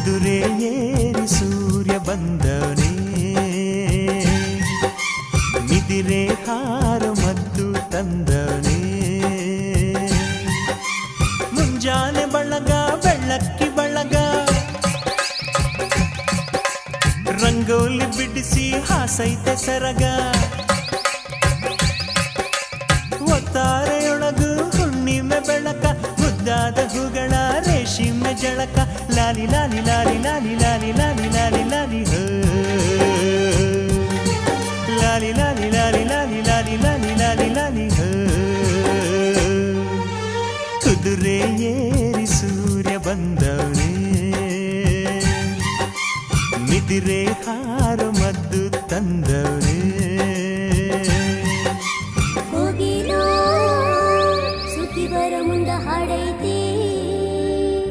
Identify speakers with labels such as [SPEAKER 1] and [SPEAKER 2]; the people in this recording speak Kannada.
[SPEAKER 1] ಕುದುರೆ ಏರಿ ಸೂರ್ಯ ಬಂದವನೇ, ನಿದಿರೆ ಹಾರು ಮದ್ದು ತಂದವನೇ. ಮುಂಜಾನೆ ಬಳಗ ಬೆಳ್ಳಕ್ಕಿ ಬಳಗ, ರಂಗೋಲಿ ಬಿಡಿಸಿ ಹಾಸೈತೆ ಸರಗ. ಒತ್ತಾರೆಯೊಳಗು ಹುಣ್ಣಿಮೆ ಬೆಳಕ, ಮುದ್ದಾದ ಹೂಗಳ ರೇಷ್ಮೆ ಜಳಕ. ಲಾಲಿ ಲಾಲಿ ಲಾಲಿ ಲಾಲಿ ಲಾಲಿ ಲಾಲಿ ಲಾಲಿ ಲಾಲಿ ಹೋ, ಲಾಲಿ ಲಾಲಿ ಲಾಲಿ ಲಾಲಿ ಲಾಲಿ ಲಾಲಿ ಲಾಲಿ ಲಾಲಿ ಹೋ. ಕುದುರೆ ಏರಿ ಸೂರ್ಯ ಬಂದವನೇ, ನಿದಿರೆ ಹಾರೋ